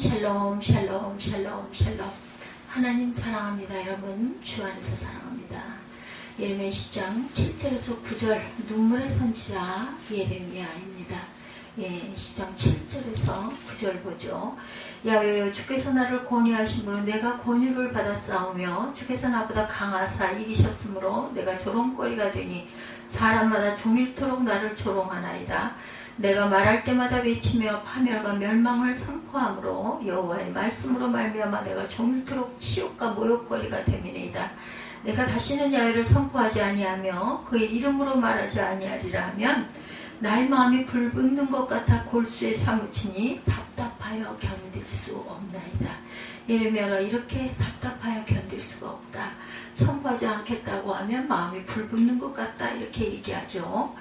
샬롬 샬롬 샬롬 샬롬. 하나님 사랑합니다. 여러분 주 안에서 사랑합니다. 예레미야 10장 7절에서 9절 눈물의 선지자 예레미야입니다. 10장 7절에서 9절 보죠. 야외여 주께서 나를 권유하심으로 내가 권유를 받아 싸우며 주께서 나보다 강하사 이기셨으므로 내가 조롱거리가 되니 사람마다 종일토록 나를 조롱하나이다. 내가 말할 때마다 외치며 파멸과 멸망을 선포함으로 여호와의 말씀으로 말미암아 내가 종일토록 치욕과 모욕거리가 됨이니이다. 내가 다시는 야훼를 선포하지 아니하며 그의 이름으로 말하지 아니하리라 하면 나의 마음이 불붙는 것 같아 골수에 사무치니 답답하여 견딜 수 없나이다. 예레미야가 이렇게 답답하여 견딜 수가 없다. 선포하지 않겠다고 하면 마음이 불붙는 것 같다 이렇게 얘기하죠.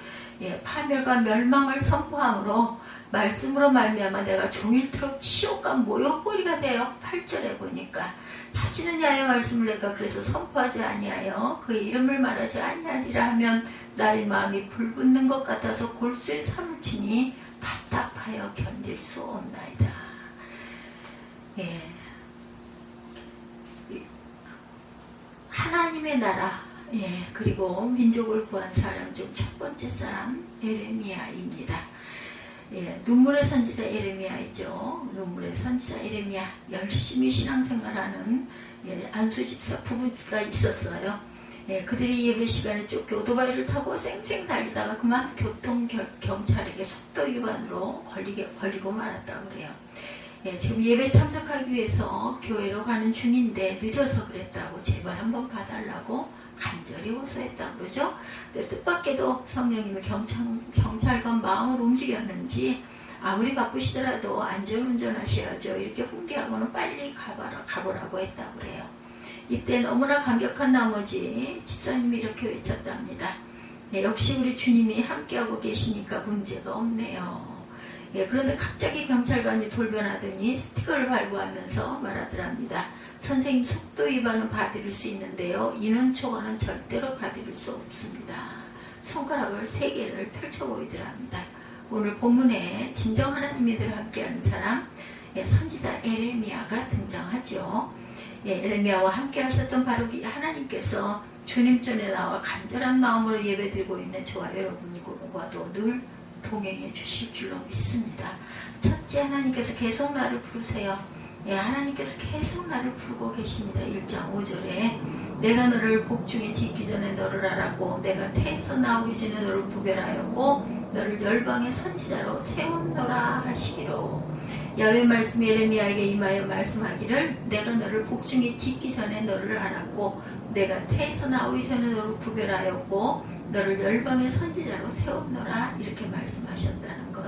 파멸과 멸망을 선포함으로 말씀으로 말미암아 내가 종일토록 치욕과 모욕거리가 되어 8절에 보니까 다시는 야훼의 말씀을 내가 그래서 선포하지 아니하여 그의 이름을 말하지 아니하리라 하면 나의 마음이 불붙는 것 같아서 골수에 사무치니 답답하여 견딜 수 없나이다. 하나님의 나라 그리고 민족을 구한 사람 중 첫 번째 사람 예레미야입니다. 눈물의 선지자 예레미야이죠. 눈물의 선지자 예레미야 열심히 신앙생활하는 안수 집사 부부가 있었어요. 그들이 예배 시간에 쫓겨 오토바이를 타고 쌩쌩 달리다가 그만 교통경찰에게 속도 위반으로 걸리고 말았다고 그래요. 지금 예배 참석하기 위해서 교회로 가는 중인데 늦어서 그랬다고 제발 한번 봐달라고 간절히 호소했다고 그러죠. 근데 뜻밖에도 성령님이 경찰관 마음을 움직였는지 아무리 바쁘시더라도 안전운전하셔야죠. 이렇게 훈계하고는 빨리 가보라고 했다고 그래요. 이때 너무나 감격한 나머지 집사님이 이렇게 외쳤답니다. 역시 우리 주님이 함께하고 계시니까 문제가 없네요. 그런데 갑자기 경찰관이 돌변하더니 스티커를 발부하면서 말하더랍니다. 선생님 속도 위반은 봐드릴 수 있는데요. 인원 초과는 절대로 봐드릴 수 없습니다. 손가락을 3개를 펼쳐 보이더랍니다. 오늘 본문에 진정 하나님의 들 함께하는 사람 선지자 예레미야가 등장하죠. 예레미야와 함께 하셨던 바로 하나님께서 주님 전에 나와 간절한 마음으로 예배드리고 있는 저와 여러분과도 늘 동행해 주실 줄로 믿습니다. 첫째, 하나님께서 계속 나를 부르세요. 하나님께서 계속 나를 부르고 계십니다. 1장 5절에 내가 너를 복중에 짓기 전에 너를 알았고 내가 태에서 나오기 전에 너를 구별하였고 너를 열방의 선지자로 세웠노라 하시기로. 야훼 말씀 예레미야에게 임하여 말씀하기를 내가 너를 복중에 짓기 전에 너를 알았고 내가 태에서 나오기 전에 너를 구별하였고 너를 열방의 선지자로 세웠노라 이렇게 말씀하셨다는 것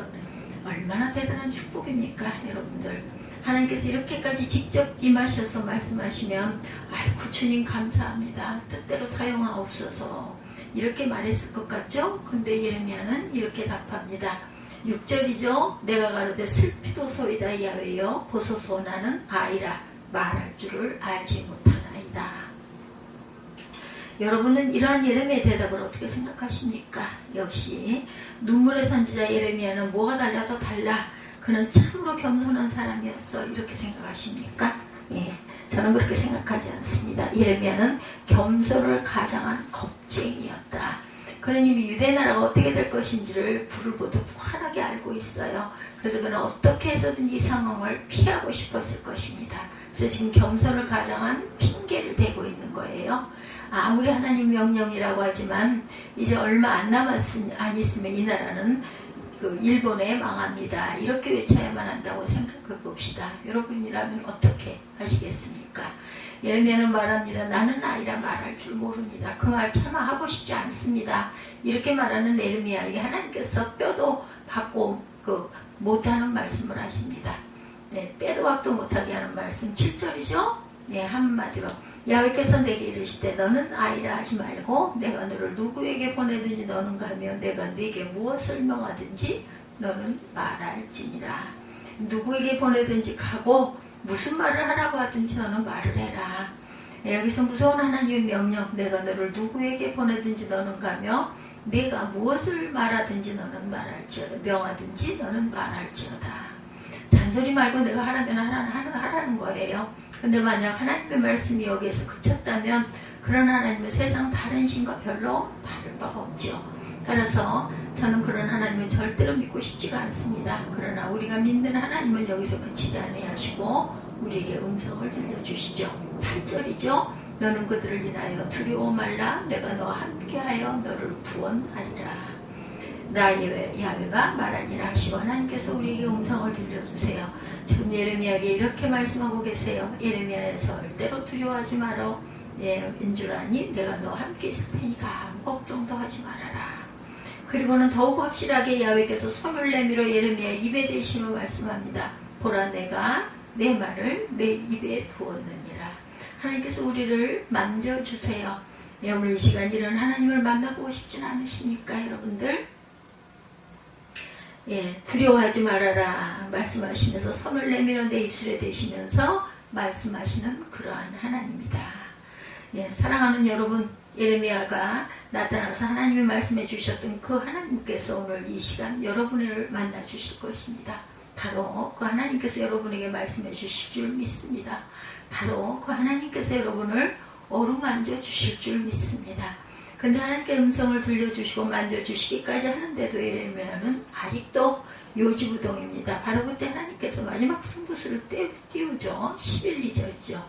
얼마나 대단한 축복입니까 여러분들. 하나님께서 이렇게까지 직접 임하셔서 말씀하시면 아이고 주님 감사합니다. 뜻대로 사용하옵소서 이렇게 말했을 것 같죠? 근데 예레미야는 이렇게 답합니다. 6절이죠. 내가 가로되 슬피도소이다 야훼여 보소서 나는 아이라 말할 줄을 알지 못하나이다. 여러분은 이러한 예레미야의 대답을 어떻게 생각하십니까? 역시 눈물의 선지자 예레미야는 뭐가 달라도 달라. 그는 참으로 겸손한 사람이었어. 이렇게 생각하십니까? 저는 그렇게 생각하지 않습니다. 예레미야는 겸손을 가장한 겁쟁이였다. 그는 이미 유대 나라가 어떻게 될 것인지를 불을 보듯 환하게 알고 있어요. 그래서 그는 어떻게 해서든지 이 상황을 피하고 싶었을 것입니다. 그래서 지금 겸손을 가장한 핑계를 대고 있는 거예요. 아무리 하나님 명령이라고 하지만 이제 얼마 안 있으면 이 나라는 일본에 망합니다. 이렇게 외쳐야만 한다고 생각해 봅시다. 여러분이라면 어떻게 하시겠습니까? 예레미야는 말합니다. 나는 아이라 말할 줄 모릅니다. 그 말 차마 하고 싶지 않습니다. 이렇게 말하는 예레미야에게 하나님께서 뼈도 받고 못하는 말씀을 하십니다. 빼도 박도 못하게 하는 말씀 7절이죠. 한마디로 야훼께서 내게 이르시되 너는 아이라 하지 말고 내가 너를 누구에게 보내든지 너는 가며 내가 네게 무엇을 명하든지 너는 말할지니라. 누구에게 보내든지 가고 무슨 말을 하라고 하든지 너는 말을 해라. 여기서 무서운 하나님의 명령 내가 너를 누구에게 보내든지 너는 가며 내가 무엇을 말하든지 너는 말할지어다. 명하든지 너는 말할지어다. 잔소리 말고 내가 하라면 하라는 거예요. 근데 만약 하나님의 말씀이 여기에서 그쳤다면 그런 하나님은 세상 다른 신과 별로 다를 바가 없죠. 따라서 저는 그런 하나님을 절대로 믿고 싶지가 않습니다. 그러나 우리가 믿는 하나님은 여기서 그치지 아니하시고 우리에게 음성을 들려주시죠. 8절이죠. 너는 그들을 인하여 두려워 말라. 내가 너와 함께하여 너를 구원하리라. 나 야훼가 말하니라 하시고 하나님께서 우리에게 음성을 들려주세요. 지금 예레미야에게 이렇게 말씀하고 계세요. 예레미야에 절대로 두려워하지 마라. 인줄 아니 내가 너와 함께 있을 테니까 아무 걱정도 하지 말아라. 그리고는 더욱 확실하게 야훼께서 손을 내밀어 예레미야 입에 대시며 말씀합니다. 보라 내가 내 말을 내 입에 두었느니라. 하나님께서 우리를 만져주세요. 오늘 이 시간 이런 하나님을 만나보고 싶진 않으십니까 여러분들? 두려워하지 말아라 말씀하시면서 손을 내밀어 내 입술에 대시면서 말씀하시는 그러한 하나님이다. 사랑하는 여러분, 예레미야가 나타나서 하나님이 말씀해 주셨던 그 하나님께서 오늘 이 시간 여러분을 만나 주실 것입니다. 바로 그 하나님께서 여러분에게 말씀해 주실 줄 믿습니다. 바로 그 하나님께서 여러분을 어루만져 주실 줄 믿습니다. 근데 하나님께 음성을 들려주시고 만져주시기까지 하는데도 예레미야는 아직도 요지부동입니다. 바로 그때 하나님께서 마지막 승부수를 띄우죠. 11~2절이죠.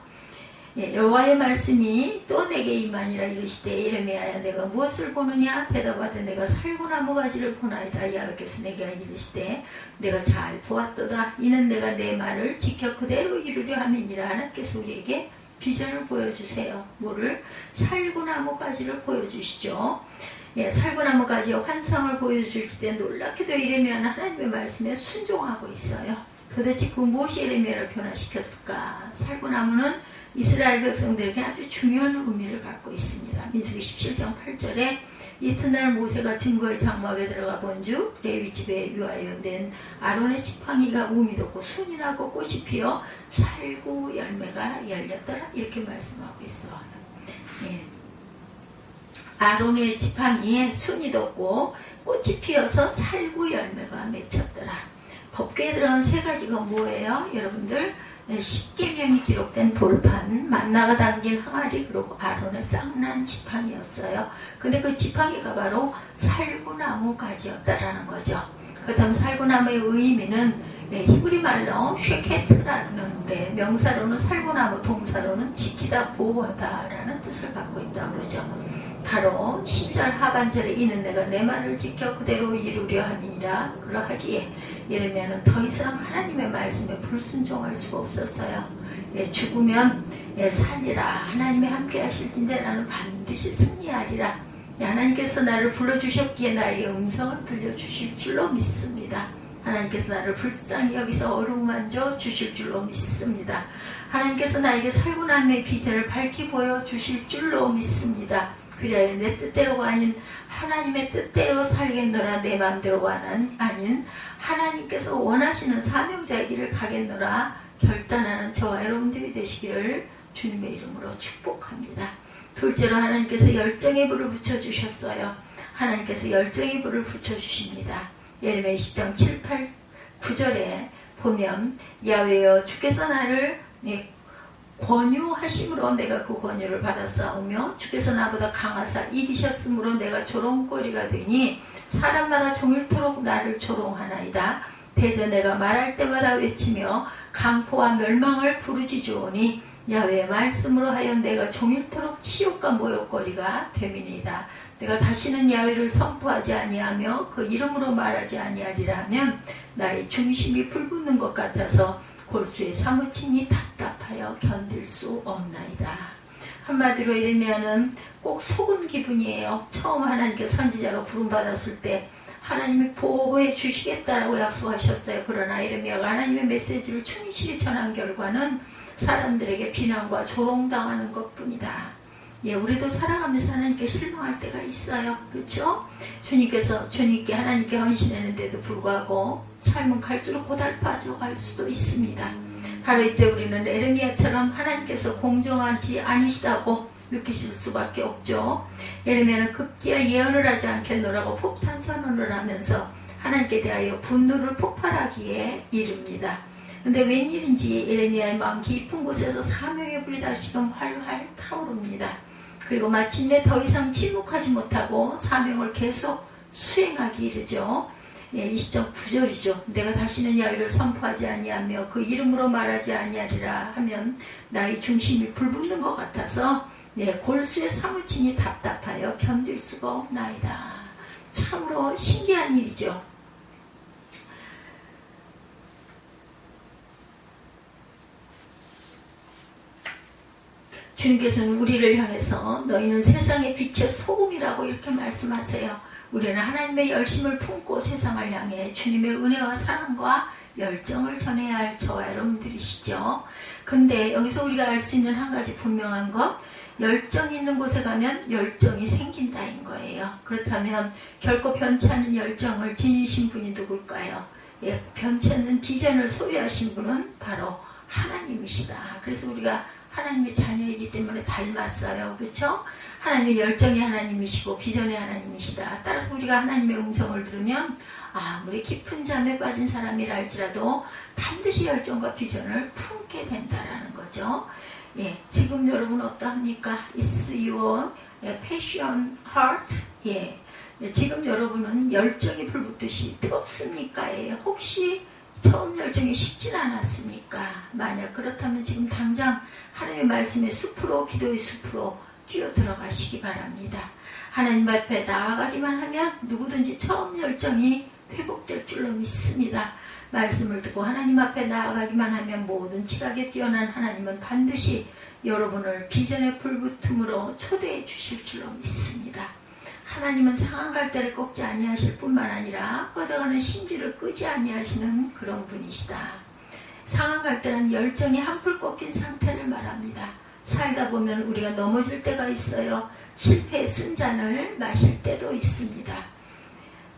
여호와의 말씀이 또 내게 임하니라 이르시되 예레미야야 내가 무엇을 보느냐 대답하되 내가 살구나무 가지를 보나이다. 야훼께서 내게 이르시되 내가 잘 보았도다. 이는 내가 내 말을 지켜 그대로 이루려 함이니라. 하나님께서 우리에게 비전을 보여주세요. 뭐를? 살구나무 가지를 보여주시죠. 살구나무 가지의 환상을 보여줄 때 놀랍게도 예레미야는 하나님의 말씀에 순종하고 있어요. 도대체 그 무엇이 예레미야를 변화시켰을까? 살구나무는 이스라엘 백성들에게 아주 중요한 의미를 갖고 있습니다. 민수기 17장 8절에 이튿날 모세가 증거의 장막에 들어가 본즉 레위 집에 위하여 낸 아론의 지팡이가 우미 돋고 순이 나고 꽃이 피어 살구 열매가 열렸더라. 이렇게 말씀하고 있어요. 아론의 지팡이에 순이 돋고 꽃이 피어서 살구 열매가 맺혔더라. 법궤에 들어간 세 가지가 뭐예요? 여러분들, 십계명이 기록된 돌판, 만나가 담긴 항아리, 그리고 아론의 쌍난 지팡이였어요. 근데 그 지팡이가 바로 살구나무 가지였다라는 거죠. 그 다음 살구나무의 의미는 히브리 말로 쉐케트라는데 명사로는 살구나무, 동사로는 지키다, 보호하다라는 뜻을 갖고 있다고 그러죠. 바로 10절 하반절에 이는 내가 내 말을 지켜 그대로 이루려 함이라 그러하기에 예레미야는 더 이상 하나님의 말씀에 불순종할 수가 없었어요. 죽으면 살리라. 하나님이 함께 하실진데 나는 반드시 승리하리라. 하나님께서 나를 불러주셨기에 나에게 음성을 들려주실 줄로 믿습니다. 하나님께서 나를 불쌍히 여기서 어루만져 주실 줄로 믿습니다. 하나님께서 나에게 살구나무의 비전을 밝히 보여주실 줄로 믿습니다. 그래야 내 뜻대로가 아닌 하나님의 뜻대로 살겠노라. 내 마음대로가 아닌 하나님께서 원하시는 사명자의 길을 가겠노라 결단하는 저와 여러분들이 되시기를 주님의 이름으로 축복합니다. 둘째로 하나님께서 열정의 불을 붙여주셨어요. 하나님께서 열정의 불을 붙여주십니다. 예레미야 20장 7, 8, 9절에 보면 야훼여 주께서 나를 권유하심으로 내가 그 권유를 받았사오며 주께서 나보다 강하사 이기셨으므로 내가 조롱거리가 되니 사람마다 종일토록 나를 조롱하나이다. 대저 내가 말할 때마다 외치며 강포와 멸망을 부르짖으오니 야훼의 말씀으로 하여 내가 종일토록 치욕과 모욕거리가 됨이니이다. 내가 다시는 야훼를 선포하지 아니하며 그 이름으로 말하지 아니하리라 하면 나의 중심이 불붙는 것 같아서 골수에 사무치니 답답하여 견딜 수 없나이다. 한마디로 예레미야는 꼭 속은 기분이에요. 처음 하나님께 선지자로 부름받았을 때 하나님이 보호해 주시겠다라고 약속하셨어요. 그러나 예레미야가 하나님의 메시지를 충실히 전한 결과는 사람들에게 비난과 조롱당하는 것뿐이다. 우리도 살아가면서 하나님께 실망할 때가 있어요. 그렇죠? 주님께 하나님께 헌신했는데도 불구하고 삶은 갈수록 고달파져 갈 수도 있습니다. 바로 이때 우리는 예레미야처럼 하나님께서 공정하지 않으시다고 느끼실 수밖에 없죠. 예레미야는 급기야 예언을 하지 않겠노라고 폭탄 선언을 하면서 하나님께 대하여 분노를 폭발하기에 이릅니다. 근데 웬일인지 에레미야의 마음 깊은 곳에서 사명의 불이 다시금 활활 타오릅니다. 그리고 마침내 더 이상 침묵하지 못하고 사명을 계속 수행하기 이르죠. 20장 9절이죠. 내가 다시는 야훼를 선포하지 아니하며 그 이름으로 말하지 아니하리라 하면 나의 중심이 불붙는 것 같아서 골수에 사무치니 답답하여 견딜 수가 없나이다. 참으로 신기한 일이죠. 주님께서는 우리를 향해서 너희는 세상의 빛의 소금이라고 이렇게 말씀하세요. 우리는 하나님의 열심을 품고 세상을 향해 주님의 은혜와 사랑과 열정을 전해야 할 저와 여러분들이시죠. 근데 여기서 우리가 알 수 있는 한 가지 분명한 것, 열정이 있는 곳에 가면 열정이 생긴다인 거예요. 그렇다면 결코 변치 않는 열정을 지니신 분이 누굴까요? 변치 않는 비전을 소유하신 분은 바로 하나님이시다. 그래서 우리가 하나님의 자녀이기 때문에 닮았어요. 그렇죠? 하나님의 열정이 하나님이시고 비전이 하나님이시다. 따라서 우리가 하나님의 음성을 들으면 아무리 깊은 잠에 빠진 사람이라 할지라도 반드시 열정과 비전을 품게 된다라는 거죠. 지금 여러분 어떠합니까? Is your passion heart? 지금 여러분은 열정이 불붙듯이 뜨겁습니까? 혹시 처음 열정이 식진 않았습니까? 만약 그렇다면 지금 당장 하나님의 말씀의 숲으로, 기도의 숲으로 뛰어 들어가시기 바랍니다. 하나님 앞에 나아가기만 하면 누구든지 처음 열정이 회복될 줄로 믿습니다. 말씀을 듣고 하나님 앞에 나아가기만 하면 모든 지각에 뛰어난 하나님은 반드시 여러분을 비전의 불붙음으로 초대해 주실 줄로 믿습니다. 하나님은 상한 갈대를 꺾지 아니하실 뿐만 아니라 꺼져가는 심지를 끄지 아니하시는 그런 분이시다. 상한 갈대는 열정이 한풀 꺾인 상태를 말합니다. 살다 보면 우리가 넘어질 때가 있어요. 실패의 쓴잔을 마실 때도 있습니다.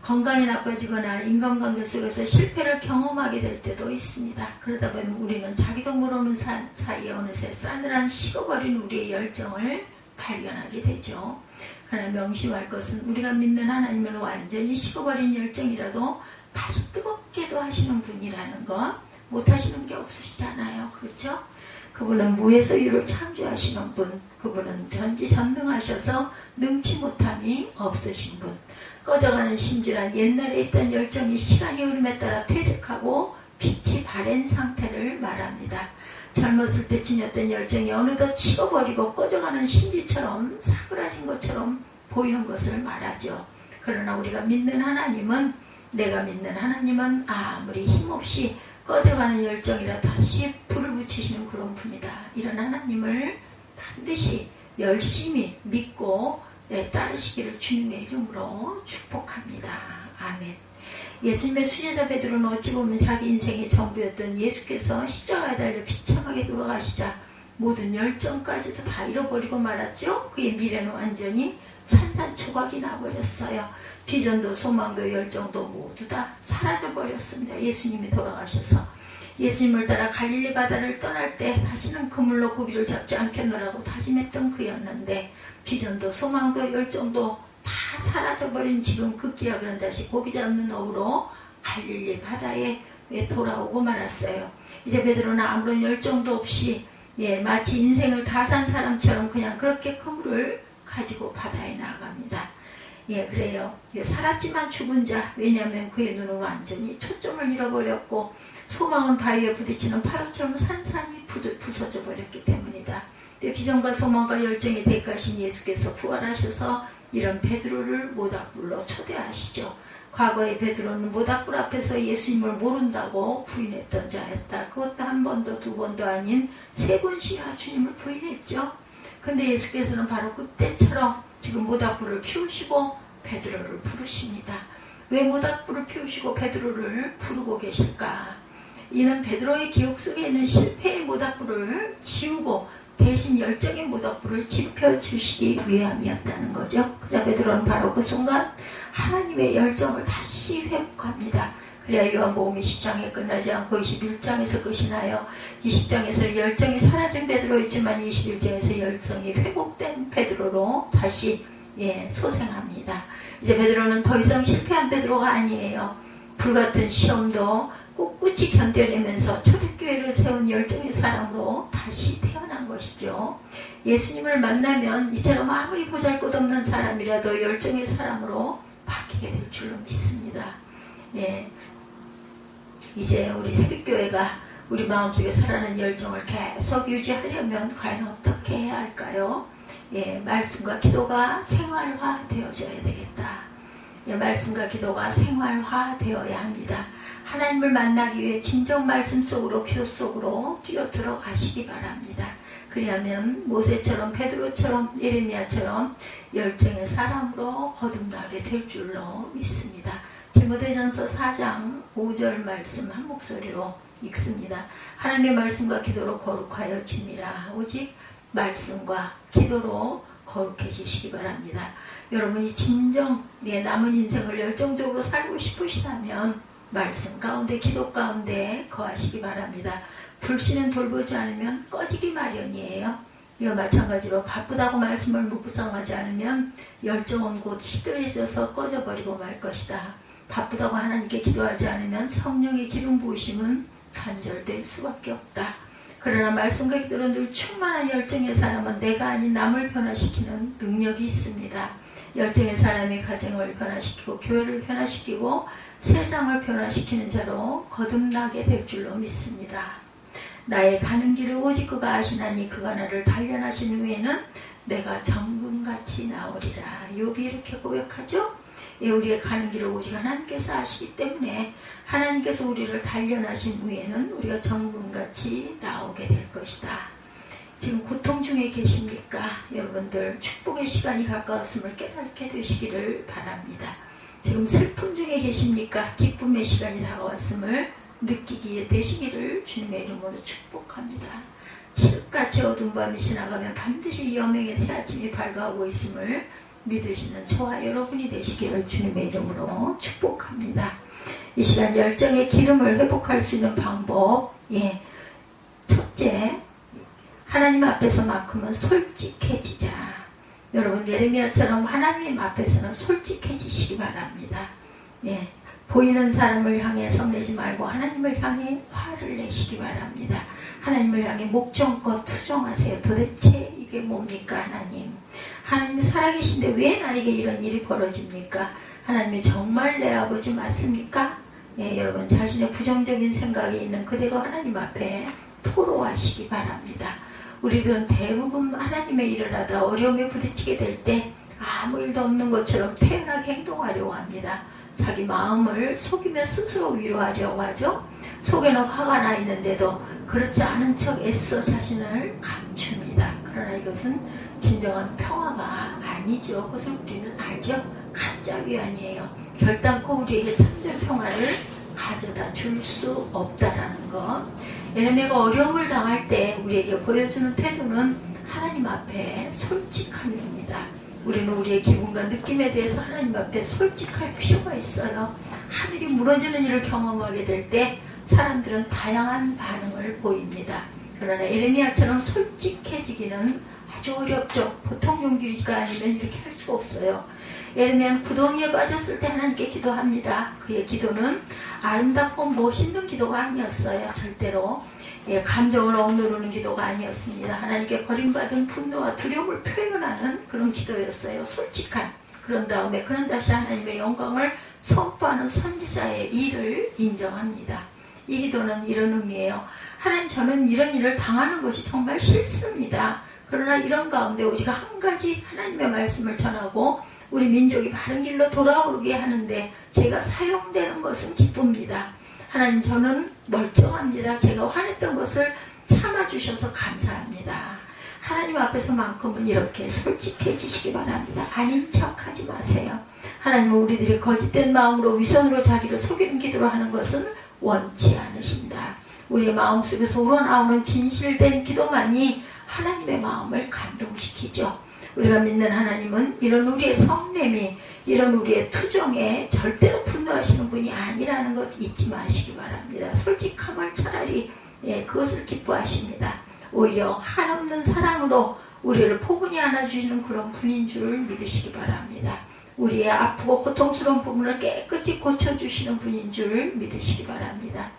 건강이 나빠지거나 인간관계 속에서 실패를 경험하게 될 때도 있습니다. 그러다 보면 우리는 자기도 모르는 사이에 어느새 싸늘한 식어버린 우리의 열정을 발견하게 되죠. 그러나 명심할 것은 우리가 믿는 하나님은 완전히 식어버린 열정이라도 다시 뜨겁게도 하시는 분이라는 것, 못하시는 게 없으시잖아요. 그렇죠? 그분은 무에서 유를 창조하시는 분, 그분은 전지전능하셔서 능치 못함이 없으신 분, 꺼져가는 심지란 옛날에 있던 열정이 시간이 흐름에 따라 퇴색하고 빛이 바랜 상태를 말합니다. 젊었을 때 지녔던 열정이 어느덧 식어버리고 꺼져가는 심지처럼 사그라진 것처럼 보이는 것을 말하죠. 그러나 우리가 믿는 하나님은, 내가 믿는 하나님은 아무리 힘없이 꺼져가는 열정이라 다시 불을 붙이시는 그런 분이다. 이런 하나님을 반드시 열심히 믿고 따르시기를 주님의 이름으로 축복합니다. 아멘. 예수님의 수제자 베드로는 어찌 보면 자기 인생의 전부였던 예수께서 십자가에 달려 비참하게 돌아가시자 모든 열정까지도 다 잃어버리고 말았죠. 그의 미래는 완전히 산산조각이 나버렸어요. 비전도 소망도 열정도 모두 다 사라져버렸습니다. 예수님이 돌아가셔서. 예수님을 따라 갈릴리 바다를 떠날 때 다시는 그물로 고기를 잡지 않겠노라고 다짐했던 그였는데 비전도 소망도 열정도 다 사라져버린 지금 급기야 그런 다시 고기 잡는 어우로 갈릴리 바다에 돌아오고 말았어요. 이제 베드로는 아무런 열정도 없이 마치 인생을 다 산 사람처럼 그냥 그렇게 그물을 가지고 바다에 나아갑니다. 그래요. 살았지만 죽은 자, 왜냐하면 그의 눈은 완전히 초점을 잃어버렸고 소망은 바위에 부딪히는 파역처럼 산산이 부서져 버렸기 때문이다. 비전과 소망과 열정의 대가신 예수께서 부활하셔서 이런 베드로를 모닥불로 초대하시죠. 과거의 베드로는 모닥불 앞에서 예수님을 모른다고 부인했던 자였다. 그것도 한 번도 두 번도 아닌 세 번씩이나 주님을 부인했죠. 근데 예수께서는 바로 그때처럼 지금 모닥불을 피우시고 베드로를 부르십니다. 왜 모닥불을 피우시고 베드로를 부르고 계실까? 이는 베드로의 기억 속에 있는 실패의 모닥불을 지우고 대신 열정의 모닥불을 지펴주시기 위함이었다는 거죠. 그자 베드로는 바로 그 순간 하나님의 열정을 다시 회복합니다. 그래야 요한복음 20장에 끝나지 않고 21장에서 끝이 나요. 20장에서 열정이 사라진 베드로였지만 21장에서 열정이 회복된 베드로로 다시 소생합니다. 이제 베드로는 더 이상 실패한 베드로가 아니에요. 불같은 시험도 꿋꿋이 견뎌내면서 초대교회 사람으로 다시 태어난 것이죠. 예수님을 만나면 이처럼 아무리 보잘것없는 사람이라도 열정의 사람으로 바뀌게 될 줄로 믿습니다. 예, 이제 우리 새벽교회가 우리 마음속에 살아나는 열정을 계속 유지하려면 과연 어떻게 해야 할까요? 예, 말씀과 기도가 생활화 되어져야 되겠다. 예, 말씀과 기도가 생활화 되어야 합니다. 하나님을 만나기 위해 진정 말씀 속으로 기도 속으로 뛰어 들어가시기 바랍니다. 그리하면 모세처럼 베드로처럼 예레미야처럼 열정의 사람으로 거듭나게 될 줄로 믿습니다. 디모데전서 4장 5절 말씀 한 목소리로 읽습니다. 하나님의 말씀과 기도로 거룩하여짐이라. 오직 말씀과 기도로 거룩해지시기 바랍니다. 여러분이 진정 남은 인생을 열정적으로 살고 싶으시다면 말씀 가운데 기도 가운데 거하시기 바랍니다. 불씨는 돌보지 않으면 꺼지기 마련이에요. 이와 마찬가지로 바쁘다고 말씀을 묵상하지 않으면 열정은 곧 시들해져서 꺼져버리고 말 것이다. 바쁘다고 하나님께 기도하지 않으면 성령의 기름 부으심은 단절될 수밖에 없다. 그러나 말씀과 기도로 늘 충만한 열정의 사람은 내가 아닌 남을 변화시키는 능력이 있습니다. 열정의 사람이 가정을 변화시키고 교회를 변화시키고 세상을 변화시키는 자로 거듭나게 될 줄로 믿습니다. 나의 가는 길을 오직 그가 아시나니 그가 나를 단련하신 후에는 내가 정금같이 나오리라. 욥이 이렇게 고백하죠. 우리의 가는 길을 오직 하나님께서 아시기 때문에 하나님께서 우리를 단련하신 후에는 우리가 정금같이 나오게 될 것이다. 지금 고통 중에 계십니까? 여러분들 축복의 시간이 가까웠음을 깨닫게 되시기를 바랍니다. 지금 슬픔 중에 계십니까? 기쁨의 시간이 다가왔음을 느끼게 되시기를 주님의 이름으로 축복합니다. 칠흑같이 어두운 밤이 지나가면 반드시 여명의 새 아침이 밝아오고 있음을 믿으시는 저와 여러분이 되시기를 주님의 이름으로 축복합니다. 이 시간 열정의 기름을 회복할 수 있는 방법, 첫째, 하나님 앞에서만큼은 솔직해지자. 여러분 예레미야처럼 하나님 앞에서는 솔직해지시기 바랍니다. 보이는 사람을 향해 성내지 말고 하나님을 향해 화를 내시기 바랍니다. 하나님을 향해 목정껏 투정하세요. 도대체 이게 뭡니까 하나님? 하나님이 살아계신데 왜 나에게 이런 일이 벌어집니까? 하나님이 정말 내 아버지 맞습니까? 여러분 자신의 부정적인 생각이 있는 그대로 하나님 앞에 토로하시기 바랍니다. 우리들은 대부분 하나님의 일을 하다 어려움에 부딪히게 될 때 아무 일도 없는 것처럼 표현하게 행동하려고 합니다. 자기 마음을 속이며 스스로 위로하려고 하죠. 속에는 화가 나 있는데도 그렇지 않은 척 애써 자신을 감춥니다. 그러나 이것은 진정한 평화가 아니죠. 그것을 우리는 알죠. 가짜 위안이에요. 결단코 우리에게 참된 평화를 가져다 줄 수 없다라는 것. 예레미야가 어려움을 당할 때 우리에게 보여주는 태도는 하나님 앞에 솔직함입니다. 우리는 우리의 기분과 느낌에 대해서 하나님 앞에 솔직할 필요가 있어요. 하늘이 무너지는 일을 경험하게 될 때 사람들은 다양한 반응을 보입니다. 그러나 예레미야처럼 솔직해지기는 아주 어렵죠. 보통 용기가 아니면 이렇게 할 수가 없어요. 예레미야는 구덩이에 빠졌을 때 하나님께 기도합니다. 그의 기도는 아름답고 멋있는 기도가 아니었어요. 절대로 감정을 억누르는 기도가 아니었습니다. 하나님께 버림받은 분노와 두려움을 표현하는 그런 기도였어요. 솔직한. 그런 다시 하나님의 영광을 선포하는 선지자의 일을 인정합니다. 이 기도는 이런 의미예요. 하나님, 저는 이런 일을 당하는 것이 정말 싫습니다. 그러나 이런 가운데 오직 한 가지 하나님의 말씀을 전하고 우리 민족이 바른 길로 돌아오게 하는데 제가 사용되는 것은 기쁩니다. 하나님, 저는 멀쩡합니다. 제가 화냈던 것을 참아주셔서 감사합니다. 하나님 앞에서만큼은 이렇게 솔직해지시기 바랍니다. 아닌 척하지 마세요. 하나님은 우리들이 거짓된 마음으로 위선으로 자기를 속이는 기도로 하는 것은 원치 않으신다. 우리의 마음속에서 우러나오는 진실된 기도만이 하나님의 마음을 감동시키죠. 우리가 믿는 하나님은 이런 우리의 성냄이, 이런 우리의 투정에 절대로 분노하시는 분이 아니라는 것 잊지 마시기 바랍니다. 솔직함을 차라리 그것을 기뻐하십니다. 오히려 한없는 사랑으로 우리를 포근히 안아주시는 그런 분인 줄 믿으시기 바랍니다. 우리의 아프고 고통스러운 부분을 깨끗이 고쳐주시는 분인 줄 믿으시기 바랍니다.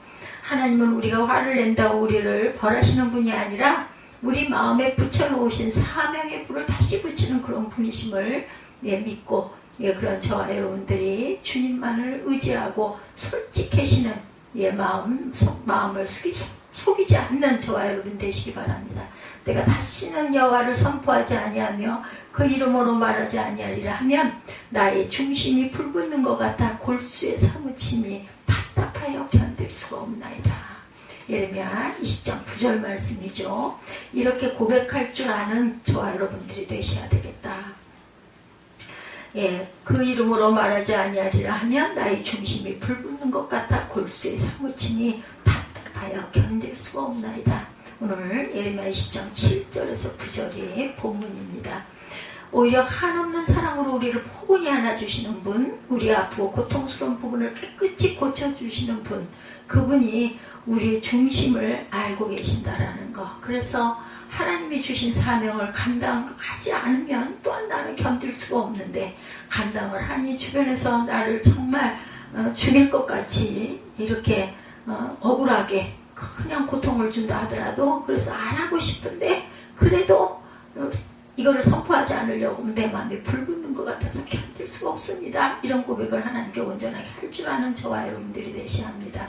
하나님은 우리가 화를 낸다고 우리를 벌하시는 분이 아니라 우리 마음에 붙여놓으신 사명의 불을 다시 붙이는 그런 분이심을 믿고 그런 저와 여러분들이 주님만을 의지하고 솔직해지는 마음을 속이지 않는 저와 여러분 되시기 바랍니다. 내가 다시는 여호와를 선포하지 아니하며 그 이름으로 말하지 아니하리라 하면 나의 중심이 불붙는 것 같아 골수에 사무침이 답답하여 견딜 수가 없나이다. 예레미야 20장 9절 말씀이죠. 이렇게 고백할 줄 아는 저와 여러분들이 되셔야 되겠다. 그 이름으로 말하지 아니하리라 하면 나의 중심이 불붙는 것 같아 골수에 사무침이 답답하여 견딜 수가 없나이다. 오늘 예레미야 20장 7절에서 9절이 본문입니다. 오히려 한없는 사랑으로 우리를 포근히 안아주시는 분, 우리 아프고 고통스러운 부분을 깨끗이 고쳐주시는 분, 그분이 우리의 중심을 알고 계신다라는 거. 그래서 하나님이 주신 사명을 감당하지 않으면 또한 나는 견딜 수가 없는데, 감당을 하니 주변에서 나를 정말 죽일 것 같이 이렇게 억울하게 그냥 고통을 준다 하더라도, 그래서 안 하고 싶은데 그래도 이거를 선포하지 않으려고 내 마음이 불붙는 것 같아서 견딜 수가 없습니다. 이런 고백을 하나님께 온전하게 할 줄 아는 저와 여러분들이 되셔야 합니다.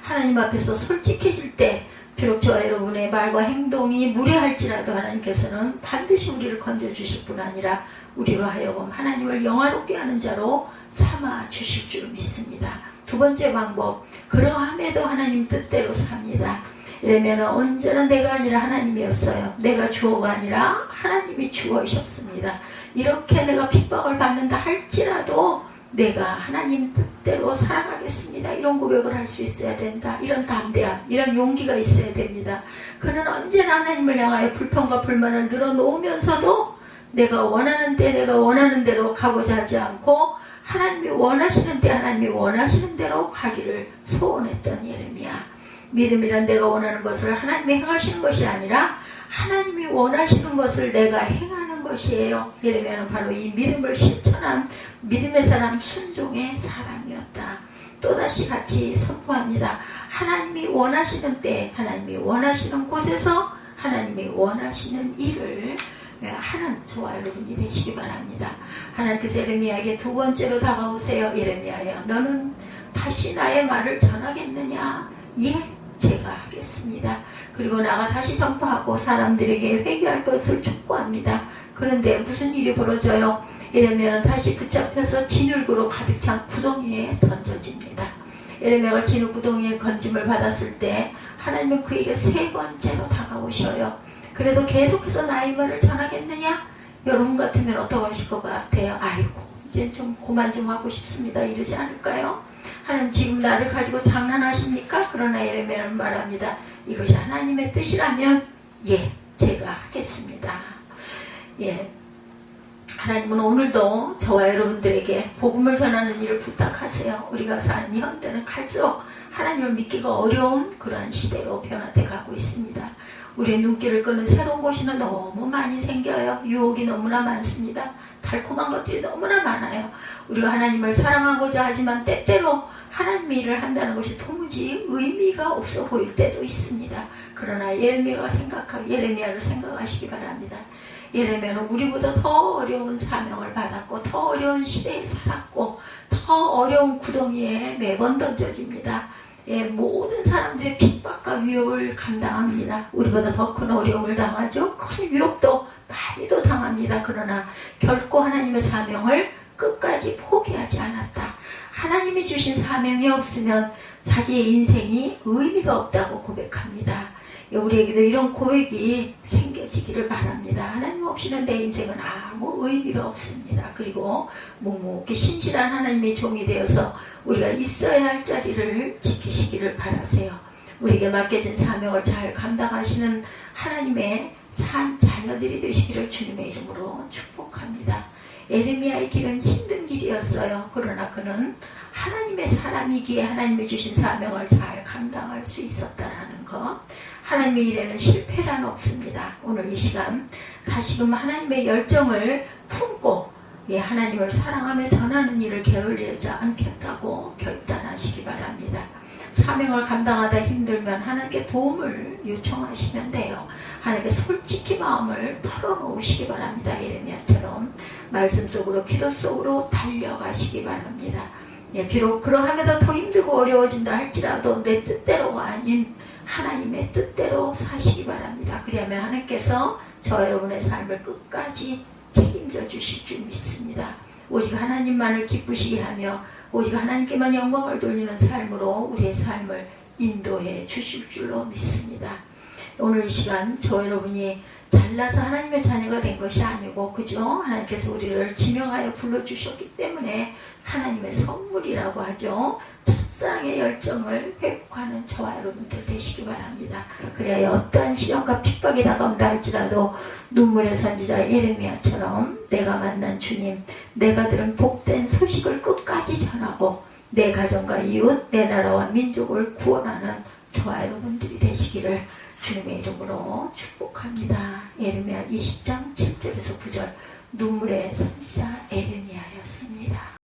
하나님 앞에서 솔직해질 때 비록 저와 여러분의 말과 행동이 무례할지라도 하나님께서는 반드시 우리를 건져주실 뿐 아니라 우리로 하여금 하나님을 영화롭게 하는 자로 삼아 주실 줄 믿습니다. 두 번째 방법, 그러함에도 하나님 뜻대로 삽니다. 이러면 언제나 내가 아니라 하나님이었어요. 내가 주어가 아니라 하나님이 주어이셨습니다. 이렇게 내가 핍박을 받는다 할지라도 내가 하나님 뜻대로 살아가겠습니다. 이런 고백을 할 수 있어야 된다. 이런 담대함, 이런 용기가 있어야 됩니다. 그는 언제나 하나님을 향하여 불평과 불만을 늘어놓으면서도 내가 원하는 때 내가 원하는 대로 가고자 하지 않고 하나님이 원하시는 때 하나님이 원하시는 대로 가기를 소원했던 예레미야. 믿음이란 내가 원하는 것을 하나님이 행하시는 것이 아니라 하나님이 원하시는 것을 내가 행하는 것이에요. 예레미야는 바로 이 믿음을 실천한 믿음의 사람, 순종의 사람이었다. 또다시 같이 선포합니다. 하나님이 원하시는 때, 하나님이 원하시는 곳에서 하나님이 원하시는 일을 하는 저와 여러분이 되시기 바랍니다. 하나님께서 예레미야에게 두 번째로 다가오세요. 예레미야야, 너는 다시 나의 말을 전하겠느냐? 예, 제가 하겠습니다. 그리고 나가 다시 선포하고 사람들에게 회개할 것을 촉구합니다. 그런데 무슨 일이 벌어져요? 예레미야는 다시 붙잡혀서 진흙으로 가득 찬 구덩이에 던져집니다. 예레미야가 진흙 구덩이에 건짐을 받았을 때 하나님은 그에게 세 번째로 다가오셔요. 그래도 계속해서 나의 말을 전하겠느냐? 여러분 같으면 어떻게 하실 것 같아요? 아이고, 이제 좀 그만 좀 하고 싶습니다. 이러지 않을까요? 하나님 지금 나를 가지고 장난하십니까? 그러나 예레미야는 말합니다. 이것이 하나님의 뜻이라면 예, 제가 하겠습니다. 예, 하나님은 오늘도 저와 여러분들에게 복음을 전하는 일을 부탁하세요. 우리가 사는 이 현대는 갈수록 하나님을 믿기가 어려운 그러한 시대로 변화돼 가고 있습니다. 우리의 눈길을 끄는 새로운 곳이는 너무 많이 생겨요. 유혹이 너무나 많습니다. 달콤한 것들이 너무나 많아요. 우리가 하나님을 사랑하고자 하지만 때때로 하나님의 일을 한다는 것이 도무지 의미가 없어 보일 때도 있습니다. 그러나 예레미야를 생각하시기 바랍니다. 예레미야는 우리보다 더 어려운 사명을 받았고 더 어려운 시대에 살았고 더 어려운 구덩이에 매번 던져집니다. 예, 모든 사람들의 핍박과 위협을 감당합니다. 우리보다 더 큰 어려움을 당하죠. 큰 위협도 많이도 당합니다. 그러나 결코 하나님의 사명을 끝까지 포기하지 않았다. 하나님이 주신 사명이 없으면 자기의 인생이 의미가 없다고 고백합니다. 우리에게도 이런 고백이 생겨지기를 바랍니다. 하나님 없이는 내 인생은 아무 의미가 없습니다. 그리고 묵묵히 신실한 하나님의 종이 되어서 우리가 있어야 할 자리를 지키시기를 바라세요. 우리에게 맡겨진 사명을 잘 감당하시는 하나님의 산 자녀들이 되시기를 주님의 이름으로 축복합니다. 예레미야의 길은 힘든 길이었어요. 그러나 그는 하나님의 사람이기에 하나님이 주신 사명을 잘 감당할 수 있었다라는 것. 하나님의 일에는 실패란 없습니다. 오늘 이 시간 다시금 하나님의 열정을 품고 하나님을 사랑하며 전하는 일을 게을리하지 않겠다고 결단하시기 바랍니다. 사명을 감당하다 힘들면 하나님께 도움을 요청하시면 돼요. 하나님께 솔직히 마음을 털어놓으시기 바랍니다. 예레미야처럼 말씀 속으로 기도 속으로 달려가시기 바랍니다. 예, 비록 그러함에도 더 힘들고 어려워진다 할지라도 내 뜻대로가 아닌 하나님의 뜻대로 사시기 바랍니다. 그리하면 하나님께서 저 여러분의 삶을 끝까지 책임져 주실 줄 믿습니다. 오직 하나님만을 기쁘시게 하며 오직 하나님께만 영광을 돌리는 삶으로 우리의 삶을 인도해 주실 줄로 믿습니다. 오늘 이 시간 저 여러분이 잘나서 하나님의 자녀가 된 것이 아니고 그저 하나님께서 우리를 지명하여 불러주셨기 때문에 하나님의 선물이라고 하죠. 첫사랑의 열정을 회복하는 저와 여러분들 되시기 바랍니다. 그래야 어떠한 시련과 핍박이 다가온다 할지라도 눈물의 선지자 예레미야처럼 내가 만난 주님, 내가 들은 복된 소식을 끝까지 전하고 내 가정과 이웃, 내 나라와 민족을 구원하는 저와 여러분들이 되시기를 주님의 이름으로 축복합니다. 예레미야 20장 7절에서 9절 눈물의 선지자